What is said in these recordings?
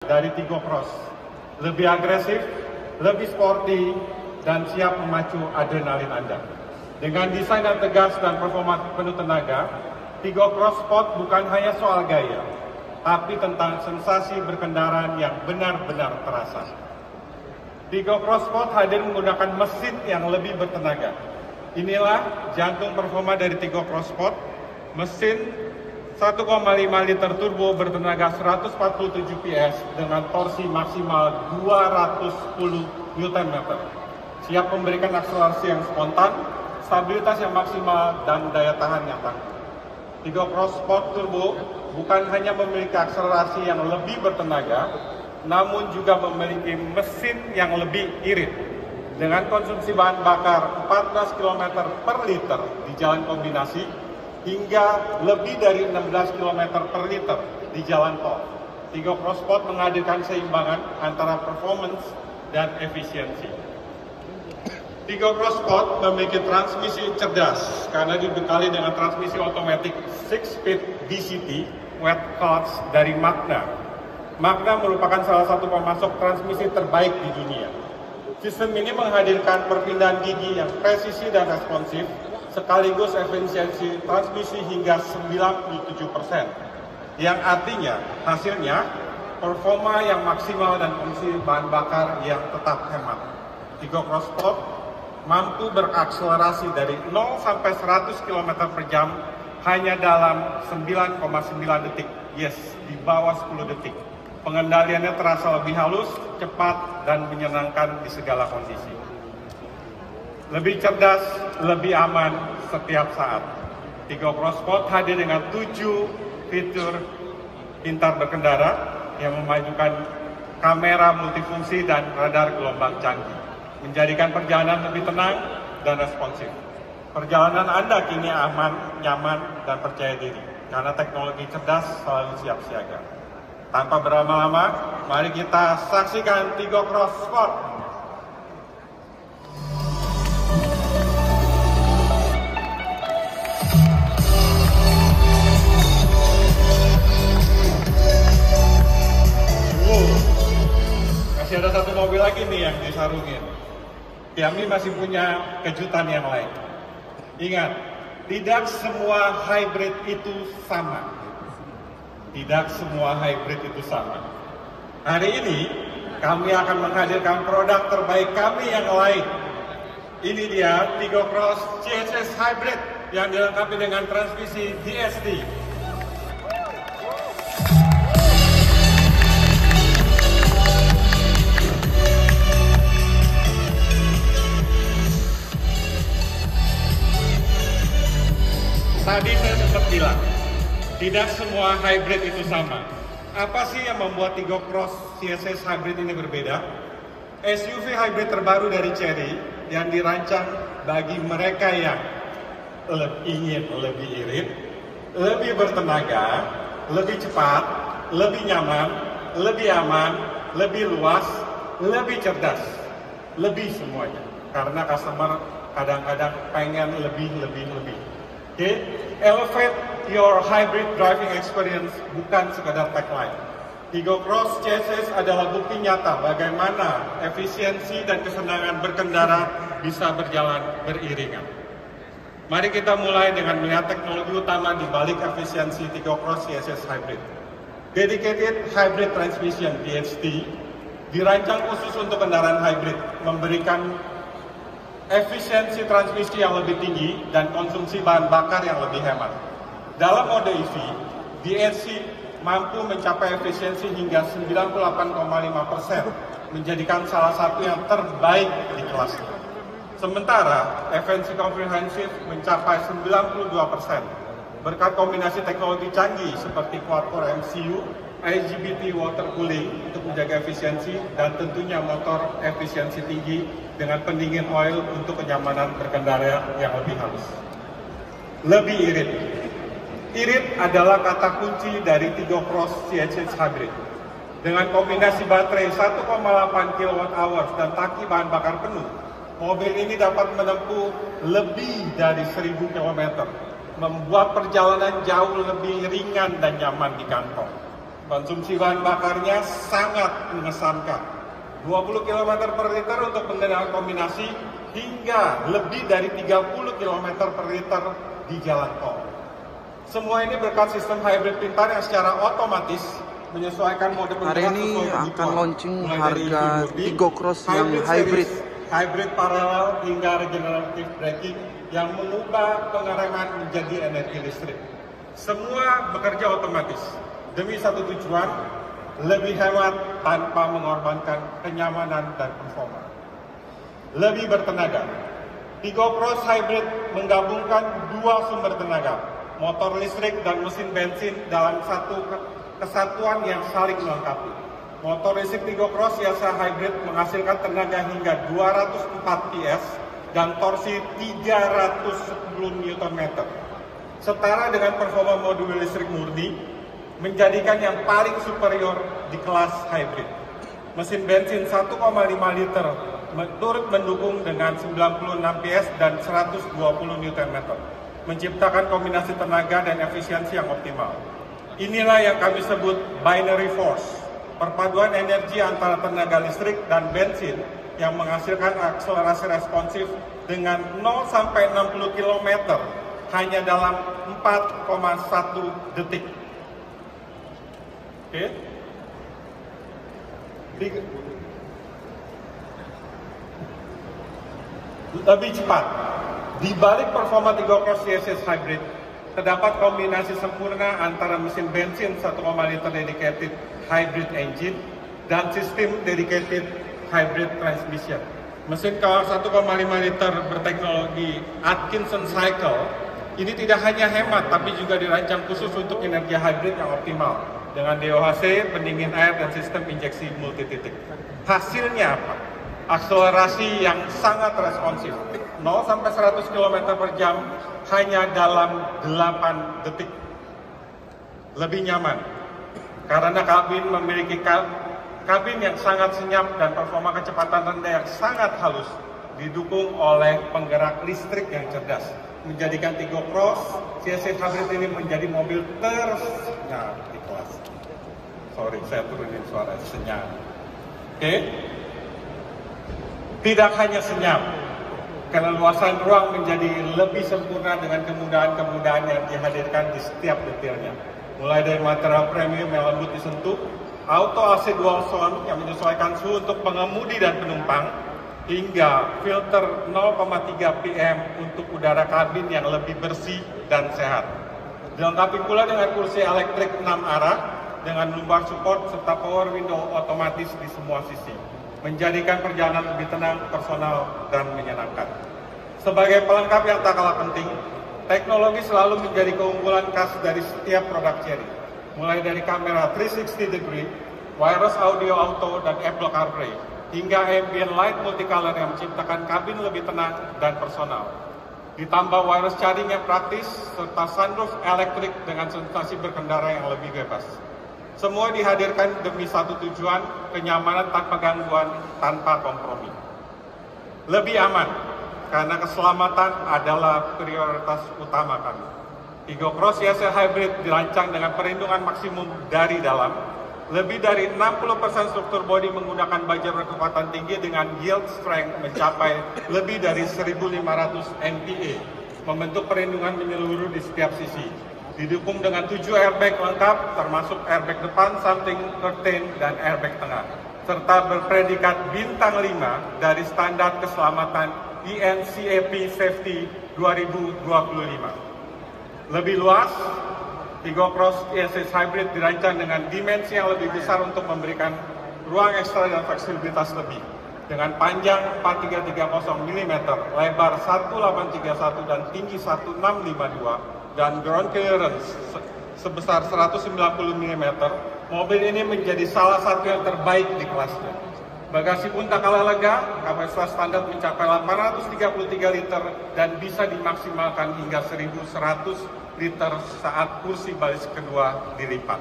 dari Tigo Cross. Lebih agresif, lebih sporty, dan siap memacu adrenalin Anda. Dengan desain yang tegas dan performa penuh tenaga, Tigo Cross Sport bukan hanya soal gaya, tapi tentang sensasi berkendara yang benar-benar terasa. Tigo Cross Sport hadir menggunakan mesin yang lebih bertenaga. Inilah jantung performa dari Tigo Cross Sport, mesin 1,5 liter turbo bertenaga 147 PS dengan torsi maksimal 210 Nm. Siap memberikan akselerasi yang spontan, stabilitas yang maksimal, dan daya tahan yang tangguh. Tigo Cross Sport Turbo bukan hanya memiliki akselerasi yang lebih bertenaga, namun juga memiliki mesin yang lebih irit. Dengan konsumsi bahan bakar 14 km per liter di jalan kombinasi, hingga lebih dari 16 km per liter di jalan tol. Tigo Cross Sport menghadirkan seimbangan antara performance dan efisiensi. Tigo Cross Sport memiliki transmisi cerdas karena dibekali dengan transmisi otomatis 6-speed DCT wet clutch dari Magna. Magna merupakan salah satu pemasok transmisi terbaik di dunia. Sistem ini menghadirkan perpindahan gigi yang presisi dan responsif, sekaligus efisiensi transmisi hingga 97%, yang artinya hasilnya performa yang maksimal dan fungsi bahan bakar yang tetap hemat. Tigo Cross Sport mampu berakselerasi dari 0 sampai 100 km per jam hanya dalam 9,9 detik, di bawah 10 detik. Pengendaliannya terasa lebih halus, cepat, dan menyenangkan di segala kondisi. Lebih cerdas, lebih aman setiap saat. Tigo Cross Sport hadir dengan 7 fitur pintar berkendara yang memajukan kamera multifungsi dan radar gelombang canggih, menjadikan perjalanan lebih tenang dan responsif. Perjalanan Anda kini aman, nyaman, dan percaya diri karena teknologi cerdas selalu siap siaga. Tanpa berlama-lama, mari kita saksikan Tigo Cross Sport. Masih ada satu mobil lagi nih yang disarungin. Kami masih punya kejutan yang lain. Ingat, tidak semua hybrid itu sama. Tidak semua hybrid itu sama. Hari ini, kami akan menghadirkan produk terbaik kami yang lain. Ini dia Tigo Cross CSS Hybrid yang dilengkapi dengan transmisi DSD. Tadi saya sempat bilang, tidak semua hybrid itu sama. Apa sih yang membuat Tigo Cross CSS Hybrid ini berbeda? SUV hybrid terbaru dari Chery yang dirancang bagi mereka yang ingin lebih irit, lebih bertenaga, lebih cepat, lebih nyaman, lebih aman, lebih luas, lebih cerdas, lebih semuanya. Karena customer kadang-kadang pengen lebih. Oke, elevate your hybrid driving experience bukan sekadar tagline. Tigo Cross CSS adalah bukti nyata bagaimana efisiensi dan kesenangan berkendara bisa berjalan beriringan. Mari kita mulai dengan melihat teknologi utama di balik efisiensi Tigo Cross CSS Hybrid. Dedicated Hybrid Transmission DHT dirancang khusus untuk kendaraan hybrid, memberikan efisiensi transmisi yang lebih tinggi dan konsumsi bahan bakar yang lebih hemat. Dalam mode EV, DHT mampu mencapai efisiensi hingga 98,5%, menjadikan salah satu yang terbaik di kelasnya. Sementara, efisiensi komprehensif mencapai 92%, berkat kombinasi teknologi canggih seperti quad-core MCU, IGBT water cooling untuk menjaga efisiensi, dan tentunya motor efisiensi tinggi dengan pendingin oil untuk kenyamanan berkendara yang lebih halus. Lebih irit. Irit adalah kata kunci dari Tigo Cross CSS Hybrid. Dengan kombinasi baterai 1,8 kWh dan tangki bahan bakar penuh, mobil ini dapat menempuh lebih dari 1000 km, membuat perjalanan jauh lebih ringan dan nyaman di kantong. Konsumsi bahan bakarnya sangat mengesankan. 20 km per liter untuk kendaraan kombinasi hingga lebih dari 30 km per liter di jalan tol. Semua ini berkat sistem hybrid pintar yang secara otomatis menyesuaikan mode hari ini akan launching harga Tigo Cross yang hybrid paralel hingga regenerative braking yang mengubah pengereman menjadi energi listrik. Semua bekerja otomatis demi satu tujuan, lebih hemat tanpa mengorbankan kenyamanan dan performa. Lebih bertenaga. Tigo Cross Hybrid menggabungkan dua sumber tenaga, motor listrik dan mesin bensin dalam satu kesatuan yang saling melengkapi. Motor listrik Tigo Cross Yasa Hybrid menghasilkan tenaga hingga 204 PS dan torsi 310 Nm. Setara dengan performa modul listrik murni, menjadikan yang paling superior di kelas hybrid. Mesin bensin 1,5 liter turut mendukung dengan 96 PS dan 120 Nm, menciptakan kombinasi tenaga dan efisiensi yang optimal. Inilah yang kami sebut binary force, perpaduan energi antara tenaga listrik dan bensin yang menghasilkan akselerasi responsif dengan 0 sampai 60 km hanya dalam 4,1 detik. Oke. Lebih cepat. Di balik performa Tigo Cross CSS Hybrid, terdapat kombinasi sempurna antara mesin bensin 1,5 liter dedicated hybrid engine dan sistem dedicated hybrid transmission. Mesin KR 1,5 liter berteknologi Atkinson Cycle ini tidak hanya hemat tapi juga dirancang khusus untuk energi hybrid yang optimal dengan DOHC, pendingin air dan sistem injeksi multi titik. Hasilnya apa? Akselerasi yang sangat responsif, 0 sampai 100 km per jam hanya dalam 8 detik. Lebih nyaman karena kabin memiliki kabin yang sangat senyap dan performa kecepatan rendah yang sangat halus, didukung oleh penggerak listrik yang cerdas, menjadikan Tigo Cross CSS Hybrid ini menjadi mobil tersenyap di kelas. Sorry, saya turunin suara senyap. Oke. Tidak hanya senyap, keleluasan ruang menjadi lebih sempurna dengan kemudahan-kemudahan yang dihadirkan di setiap detailnya. Mulai dari material premium yang lembut disentuh, auto AC dual zone yang menyesuaikan suhu untuk pengemudi dan penumpang, hingga filter 0,3 PM untuk udara kabin yang lebih bersih dan sehat. Dilengkapi pula dengan kursi elektrik 6 arah dengan lumbar support serta power window otomatis di semua sisi, menjadikan perjalanan lebih tenang, personal, dan menyenangkan. Sebagai pelengkap yang tak kalah penting, teknologi selalu menjadi keunggulan khas dari setiap produk Chery. Mulai dari kamera 360 degree, wireless audio auto, dan Apple CarPlay, hingga ambient light multicolor yang menciptakan kabin lebih tenang dan personal. Ditambah wireless charging yang praktis, serta sunroof elektrik dengan sensasi berkendara yang lebih bebas. Semua dihadirkan demi satu tujuan, kenyamanan tanpa gangguan, tanpa kompromi. Lebih aman, karena keselamatan adalah prioritas utama kami. Tigo Cross CSS Hybrid dirancang dengan perlindungan maksimum dari dalam. Lebih dari 60% struktur bodi menggunakan baja berkekuatan tinggi dengan yield strength mencapai lebih dari 1.500 MPa, membentuk perlindungan menyeluruh di setiap sisi. Didukung dengan 7 airbag lengkap, termasuk airbag depan, samping, curtain, dan airbag tengah, serta berpredikat bintang 5 dari standar keselamatan INCAP Safety 2025. Lebih luas, Tigo Cross CSS Hybrid dirancang dengan dimensi yang lebih besar untuk memberikan ruang ekstra dan fleksibilitas lebih. Dengan panjang 4330 mm, lebar 1831 dan tinggi 1652, dan ground clearance sebesar 190 mm, mobil ini menjadi salah satu yang terbaik di kelasnya. Bagasi pun tak kalah lega, kapasitas standar mencapai 833 liter dan bisa dimaksimalkan hingga 1.100 liter saat kursi baris kedua dilipat.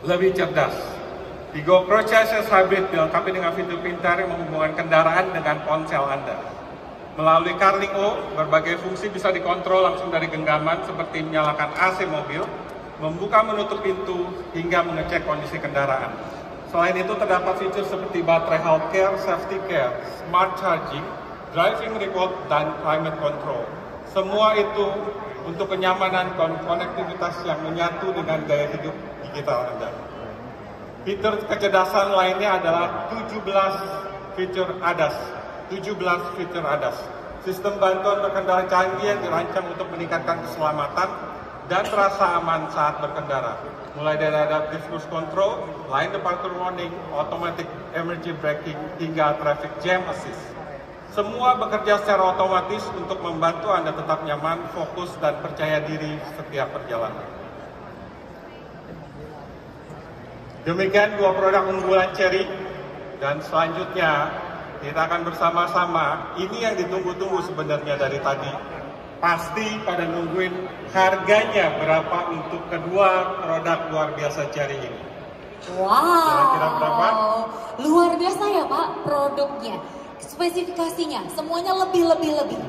Lebih cerdas, Tigo Cross CSS Hybrid dilengkapi dengan fitur pintar yang menghubungkan kendaraan dengan ponsel Anda. Melalui CarLink O, berbagai fungsi bisa dikontrol langsung dari genggaman seperti menyalakan AC mobil, membuka menutup pintu, hingga mengecek kondisi kendaraan. Selain itu terdapat fitur seperti baterai healthcare, safety care, smart charging, driving remote, dan climate control. Semua itu untuk kenyamanan dan konektivitas yang menyatu dengan gaya hidup digital Anda. Fitur kecerdasan lainnya adalah 17 fitur ADAS. 17 fitur ADAS. Sistem bantuan berkendara canggih yang dirancang untuk meningkatkan keselamatan dan rasa aman saat berkendara. Mulai dari adaptive cruise control, lane departure warning, automatic emergency braking, hingga traffic jam assist. Semua bekerja secara otomatis untuk membantu Anda tetap nyaman, fokus, dan percaya diri setiap perjalanan. Demikian dua produk unggulan Chery, dan selanjutnya kita akan bersama-sama, ini yang ditunggu-tunggu sebenarnya dari tadi. Pasti pada nungguin harganya berapa untuk kedua produk luar biasa Chery ini. Wow, Kira-kira berapa? Luar biasa ya Pak produknya. Spesifikasinya semuanya lebih.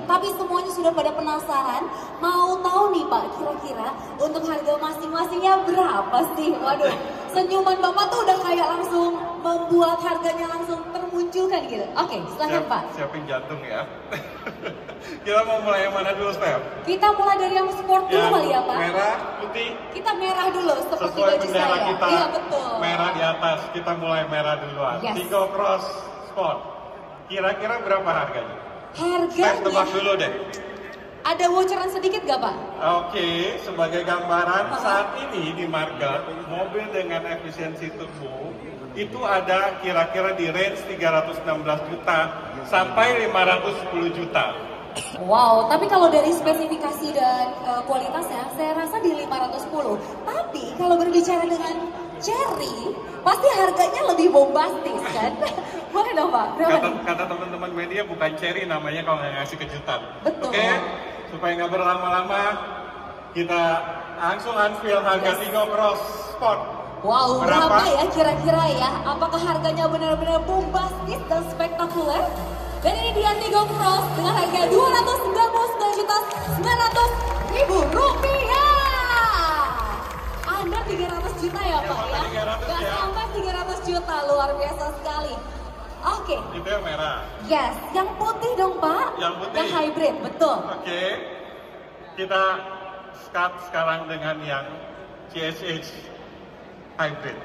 Tapi semuanya sudah pada penasaran. Mau tahu nih Pak, kira-kira untuk harga masing-masingnya berapa sih? Waduh, senyuman Bapak tuh udah kayak langsung membuat harganya langsung termunculkan gitu. Oke, silakan Pak. Siapin jantung ya. Kita mau mulai yang mana dulu, Steph? Kita mulai dari yang sport dulu kali ya Pak. Merah, putih. Kita merah dulu seperti Sesuai baju bendera saya. kita. Iya betul. Merah di atas. Kita mulai merah duluan. Yes. Tigo Cross Sport. Kira-kira berapa harganya? Steph Harganya tebak dulu deh. ada bocoran sedikit gak Pak? Oke, sebagai gambaran saat ini di market mobil dengan efisiensi turbo itu ada kira-kira di range 316 juta sampai 510 juta. Wow, tapi kalau dari spesifikasi dan kualitasnya, saya rasa di 510. Tapi kalau berbicara dengan Chery, pasti harganya lebih bombastis kan? Boleh dong Pak, berapa nih? Kata teman-teman media bukan Chery namanya kalau nggak ngasih kejutan. Betul. Oke, supaya nggak berlama-lama, kita langsung unveil harga Yes. Tigo Cross Sport. Wow, berapa ya kira-kira ya? Apakah harganya benar-benar bombastis dan spektakuler? Dan ini dia Tigo Cross dengan harga 299.900.000 rupiah. Anda 300 juta ya Pak ya? 300 Gak ya. sampai 300 juta, luar biasa sekali. Oke, Itu yang merah. yes, yang putih dong Pak? Yang putih. Yang hybrid, betul. Oke, kita start sekarang dengan yang CSH Hybrid.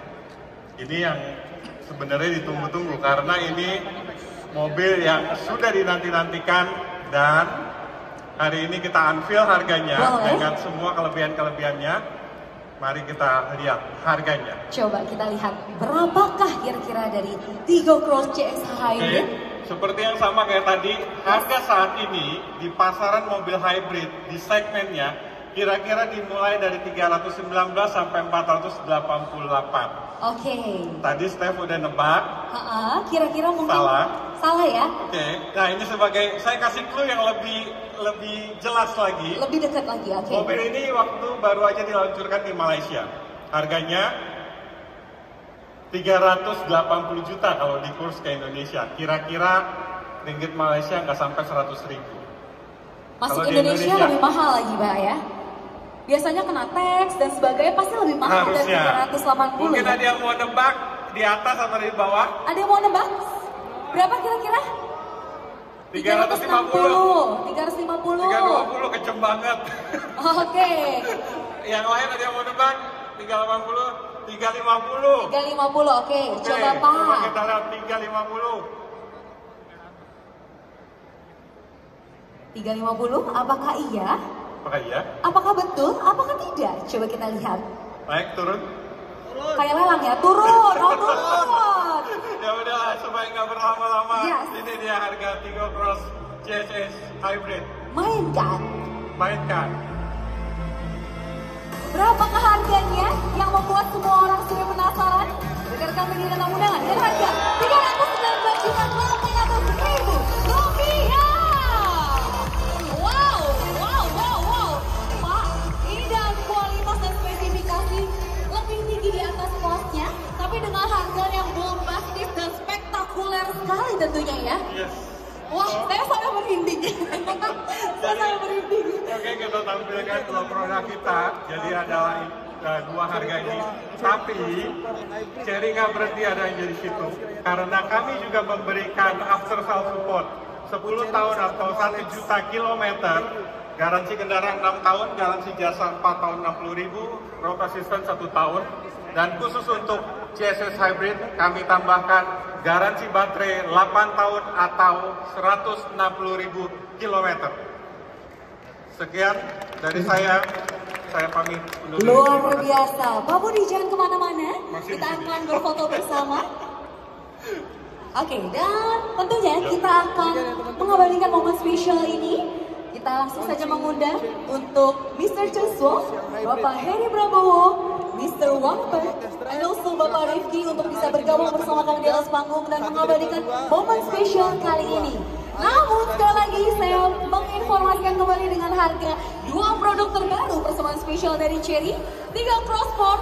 Ini yang sebenarnya ditunggu-tunggu karena ini mobil yang sudah dinanti-nantikan dan hari ini kita unveil harganya Boleh. dengan semua kelebihan-kelebihannya. Mari kita lihat harganya. Coba kita lihat berapakah kira-kira dari Tigo Cross CS Oke, Hybrid? seperti yang sama kayak tadi, harga saat ini di pasaran mobil hybrid di segmennya kira-kira dimulai dari 319 sampai 488. Oke. Tadi Steph udah nebak. Kira-kira mungkin Salah. Salah ya? Oke, nah ini sebagai saya kasih clue yang lebih jelas lagi. Lebih dekat lagi, oke. Mobil ini waktu baru aja diluncurkan di Malaysia. Harganya 380 juta kalau di kurs ke Indonesia. Kira-kira ringgit Malaysia nggak sampai 100.000. Masuk Kalau di Indonesia lebih mahal lagi, Mbak ya? Biasanya kena tax dan sebagainya pasti lebih mahal dari Harusnya. 380 Mungkin ya? ada yang mau nebak di atas atau di bawah? Ada yang mau nebak? Berapa kira-kira? 350. 350. 320 kenceng banget. Oke. Yang lain ada yang mau nebak? 380, 350. 350, oke. Coba Coba Pak. kita lihat 350. 350, apakah iya? Apakah iya? Apakah betul? Apakah tidak? Coba kita lihat. Naik, turun? Kayak lelang ya, turun, oh turun. Ya udah, supaya nggak berlama-lama. Yes. Ini dia harga Tigo Cross CSS Hybrid. Mainkan. Mainkan. Berapakah harganya yang membuat semua orang sudah penasaran? Dengarkan begini dalam undangan dan harga 319.800.000 rupiah. Wow. Pak, ini dengan kualitas dan spesifikasi lebih tinggi di atas kelasnya, tapi dengan harga yang bombastis dan spektakuler sekali tentunya ya. Yes. Wah, saya sampai merinding. Saya sampai merinding. Oke, kita tampilkan dua produk kita. Jadi adalah dua harga ini. Tapi Cherry nggak berhenti ada yang di situ, karena kami juga memberikan after sales support 10 tahun atau 1 juta kilometer, garansi kendaraan 6 tahun, garansi jasa 4 tahun 60.000, road assistance 1 tahun, dan khusus untuk CSS Hybrid kami tambahkan garansi baterai 8 tahun atau 160.000 kilometer. Sekian dari saya pamit undur diri. Luar biasa. Pak Budi jangan kemana-mana, kita akan berfoto bersama. Oke, dan tentunya kita akan mengabadikan momen spesial ini. Kita langsung saja mengundang untuk Mr. Joshua, Bapak Heri Prabowo, Mr. Wangper, dan also Bapak Rifki untuk bisa bergabung bersama kami di atas panggung dan mengabadikan momen spesial kali ini. Namun sekali lagi saya menginformasikan kembali dengan harga dua produk terbaru persembahan spesial dari Cherry, 3 Cross Sport